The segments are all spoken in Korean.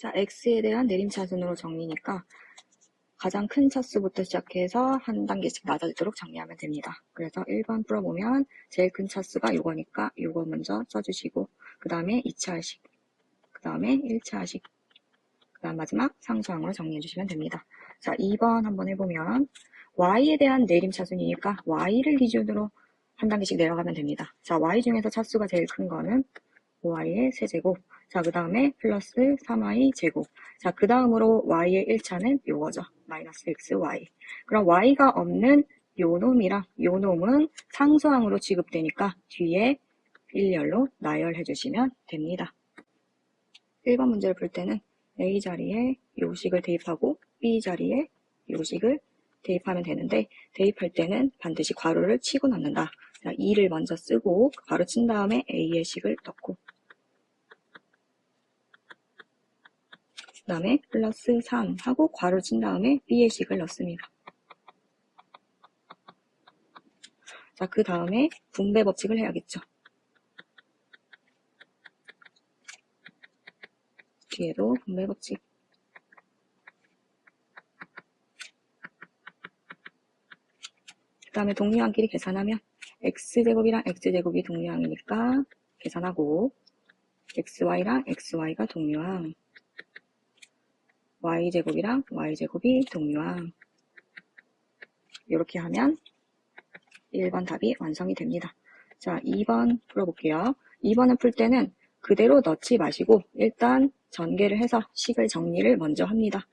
자, x에 대한 내림차순으로 정리니까 가장 큰 차수부터 시작해서 한 단계씩 낮아지도록 정리하면 됩니다. 그래서 1번 풀어보면 제일 큰 차수가 요거니까 요거 먼저 써주시고 그 다음에 2차식, 그 다음에 1차식, 그 다음 마지막 상수항으로 정리해주시면 됩니다. 자, 2번 한번 해보면 y에 대한 내림차순이니까 y를 기준으로 한 단계씩 내려가면 됩니다. 자, y 중에서 차수가 제일 큰 거는 5y의 세제곱. 자, 그 다음에 플러스 3y 제곱. 자, 그 다음으로 y의 1차는 요거죠. 마이너스 xy. 그럼 y가 없는 요 놈이랑 요 놈은 상수항으로 취급되니까 뒤에 일렬로 나열해 주시면 됩니다. 1번 문제를 풀 때는 a 자리에 요식을 대입하고 b 자리에 요식을 대입하면 되는데 대입할 때는 반드시 괄호를 치고 넣는다. 자, 2를 먼저 쓰고 괄호 친 다음에 a의 식을 넣고 그 다음에 플러스 3 하고 괄호 친 다음에 b의 식을 넣습니다. 자, 그 다음에 분배 법칙을 해야겠죠. 뒤에도 분배 법칙. 그 다음에 동류항끼리 계산하면 x제곱이랑 x제곱이 동류항이니까 계산하고 xy랑 xy가 동류항, y제곱이랑 y제곱이 동류항. 이렇게 하면 1번 답이 완성이 됩니다. 자, 2번 풀어볼게요. 2번을 풀 때는 그대로 넣지 마시고 일단 전개를 해서 식을 정리를 먼저 합니다.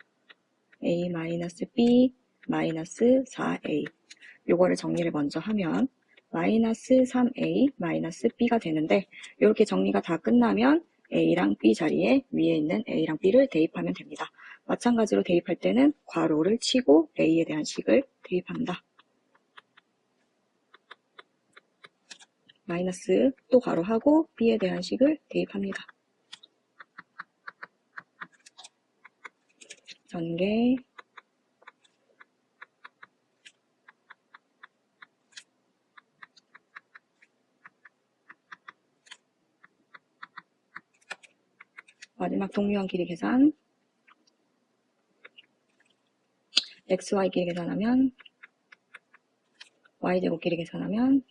a-b 마이너스 4a 요거를 정리를 먼저 하면 마이너스 3a 마이너스 b가 되는데 이렇게 정리가 다 끝나면 a랑 b 자리에 위에 있는 a랑 b를 대입하면 됩니다. 마찬가지로 대입할 때는 괄호를 치고 a에 대한 식을 대입합니다. 마이너스 또 괄호하고 b에 대한 식을 대입합니다. 전개 마지막 동류항 길이 계산 xy 길이 계산하면 y제곱 길이 계산하면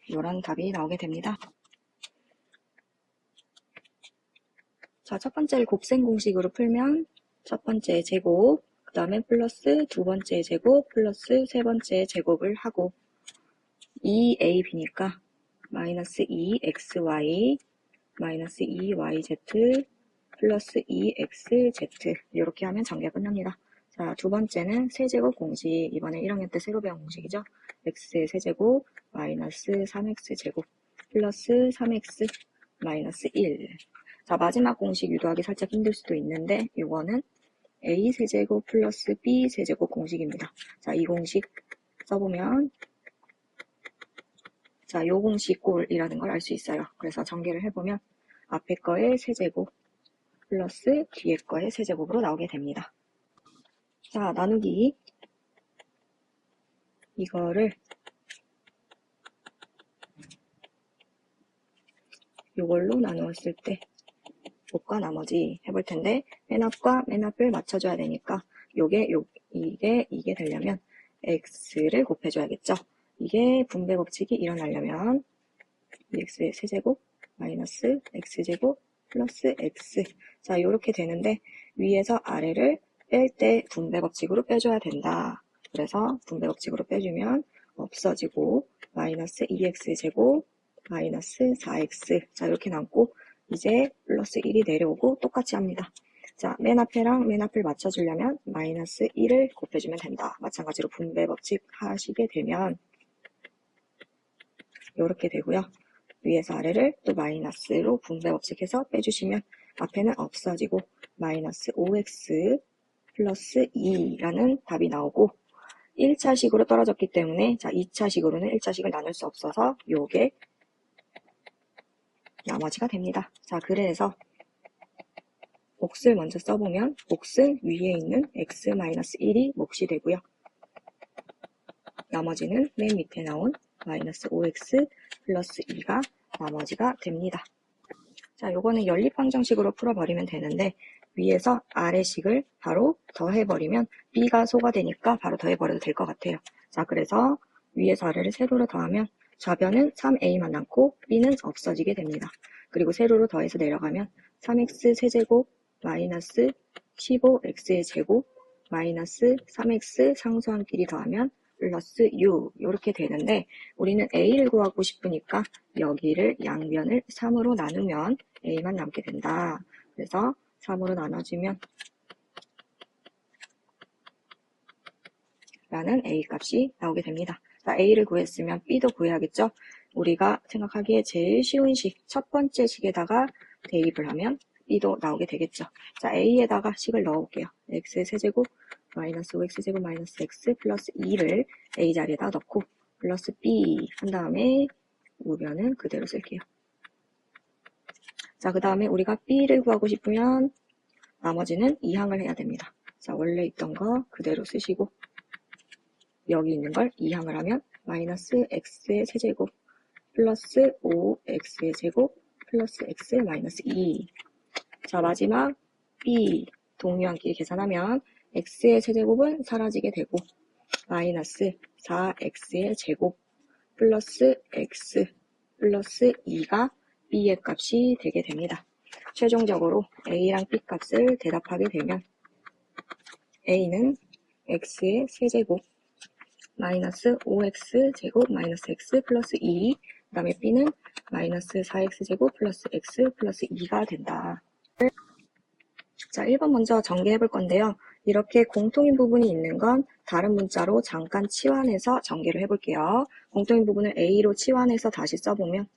이런 답이 나오게 됩니다. 자, 첫 번째를 곱셈 공식으로 풀면 첫 번째 제곱, 그 다음에 플러스 두 번째 제곱, 플러스 세 번째 제곱을 하고 2ab니까 마이너스 2xy 마이너스 2yz 플러스 2xz 이렇게 하면 전개가 끝납니다. 자, 두 번째는 세제곱 공식, 이번에 1학년 때 새로 배운 공식이죠. x의 세제곱 마이너스 3x제곱 플러스 3x 마이너스 1. 자, 마지막 공식 유도하기 살짝 힘들 수도 있는데 이거는 a 세제곱 플러스 b 세제곱 공식입니다. 자, 이 공식 써보면 자, 요 공식 꼴이라는 걸 알 수 있어요. 그래서 전개를 해보면 앞에 거의 세제곱 플러스 뒤에 거의 세제곱으로 나오게 됩니다. 자, 나누기 이거를 요걸로 나누었을 때 곱과 나머지 해볼 텐데 맨 앞과 맨 앞을 맞춰줘야 되니까 이게 되려면 x를 곱해줘야겠죠. 이게 분배 법칙이 일어나려면 x의 세제곱 마이너스 x제곱 플러스 x. 자, 요렇게 되는데 위에서 아래를 뺄 때 분배 법칙으로 빼줘야 된다. 그래서 분배 법칙으로 빼주면 없어지고 마이너스 2x제곱 마이너스 4x. 자, 이렇게 남고 이제 플러스 1이 내려오고 똑같이 합니다. 자, 맨 앞에랑 맨 앞을 맞춰주려면 마이너스 1을 곱해주면 된다. 마찬가지로 분배 법칙 하시게 되면 이렇게 되고요. 위에서 아래를 또 마이너스로 분배 법칙해서 빼주시면 앞에는 없어지고 마이너스 5x 플러스 2라는 답이 나오고 1차식으로 떨어졌기 때문에 자 2차식으로는 1차식을 나눌 수 없어서 요게 나머지가 됩니다. 자, 그래서 몫을 먼저 써보면 몫은 위에 있는 x-1이 몫이 되고요. 나머지는 맨 밑에 나온 마이너스 5x 플러스 2가 나머지가 됩니다. 자, 요거는 연립방정식으로 풀어버리면 되는데 위에서 아래식을 바로 더해버리면 b가 소가 되니까 바로 더해버려도 될 것 같아요. 자, 그래서 위에서 아래를 세로로 더하면 좌변은 3a만 남고 b는 없어지게 됩니다. 그리고 세로로 더해서 내려가면 3x 세제곱 마이너스 15x의 제곱 마이너스 3x 상수함끼리 더하면 플러스 u 이렇게 되는데 우리는 a를 구하고 싶으니까 여기를 양변을 3으로 나누면 a만 남게 된다. 그래서 3으로 나눠지면 라는 a 값이 나오게 됩니다. 자, a를 구했으면 b도 구해야겠죠? 우리가 생각하기에 제일 쉬운 식, 첫 번째 식에다가 대입을 하면 b도 나오게 되겠죠. 자, a에다가 식을 넣어볼게요. x의 세제곱 마이너스 5x제곱 마이너스 x 플러스 2를 a 자리에다 넣고 플러스 b 한 다음에 우변은 그대로 쓸게요. 자, 그 다음에 우리가 b를 구하고 싶으면 나머지는 이항을 해야 됩니다. 자, 원래 있던 거 그대로 쓰시고 여기 있는 걸 이항을 하면 마이너스 x의 세제곱 플러스 5x의 제곱 플러스 x 마이너스 2. 자, 마지막 b 동류항끼리 계산하면 x의 세제곱은 사라지게 되고 마이너스 4x의 제곱 플러스 x 플러스 2가 b의 값이 되게 됩니다. 최종적으로 a랑 b 값을 대답하게 되면 a는 x의 세제곱 마이너스 5x 제곱 마이너스 x 플러스 2, 그 다음에 b는 마이너스 4x 제곱 플러스 x 플러스 2가 된다. 자, 1번 먼저 전개해 볼 건데요. 이렇게 공통인 부분이 있는 건 다른 문자로 잠깐 치환해서 전개를 해볼게요. 공통인 부분을 a로 치환해서 다시 써보면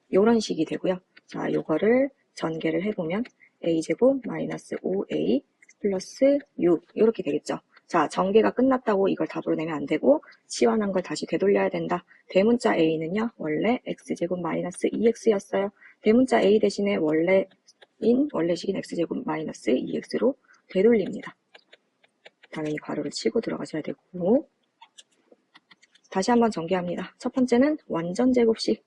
이런 식이 되고요. 자, 요거를 전개를 해보면 a제곱 마이너스 5a 플러스 6 이렇게 되겠죠. 자, 전개가 끝났다고 이걸 답으로 내면 안 되고 치환한 걸 다시 되돌려야 된다. 대문자 a는요. 원래 x제곱 마이너스 2x였어요. 대문자 a 대신에 원래식인 x제곱 마이너스 2x로 되돌립니다. 당연히 괄호를 치고 들어가셔야 되고 다시 한번 전개합니다. 첫 번째는 완전 제곱식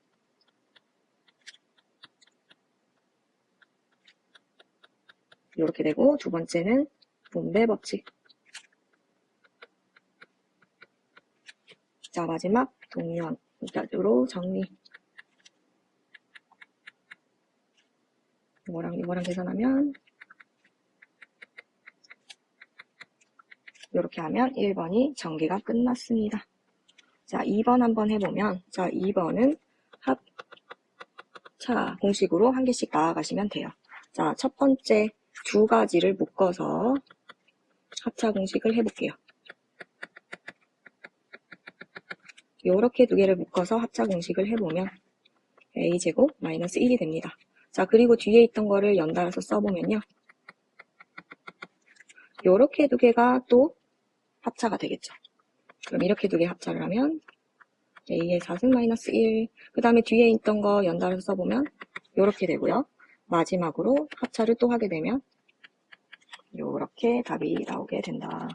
이렇게 되고 두 번째는 분배 법칙. 자, 마지막 동류항으로 정리. 이거랑 계산하면 이렇게 하면 1번이 전개가 끝났습니다. 자, 2번 한번 해보면 자, 2번은 합차 공식으로 한 개씩 나아가시면 돼요. 자, 첫 번째 두 가지를 묶어서 합차 공식을 해볼게요. 이렇게 두 개를 묶어서 합차 공식을 해보면 a제곱 마이너스 1이 됩니다. 자, 그리고 뒤에 있던 거를 연달아서 써보면요. 이렇게 두 개가 또 합차가 되겠죠. 그럼 이렇게 두 개 합차를 하면 a의 4승 마이너스 1. 그 다음에 뒤에 있던 거 연달아서 써보면 이렇게 되고요. 마지막으로 합차를 또 하게 되면 이렇게 답이 나오게 된다.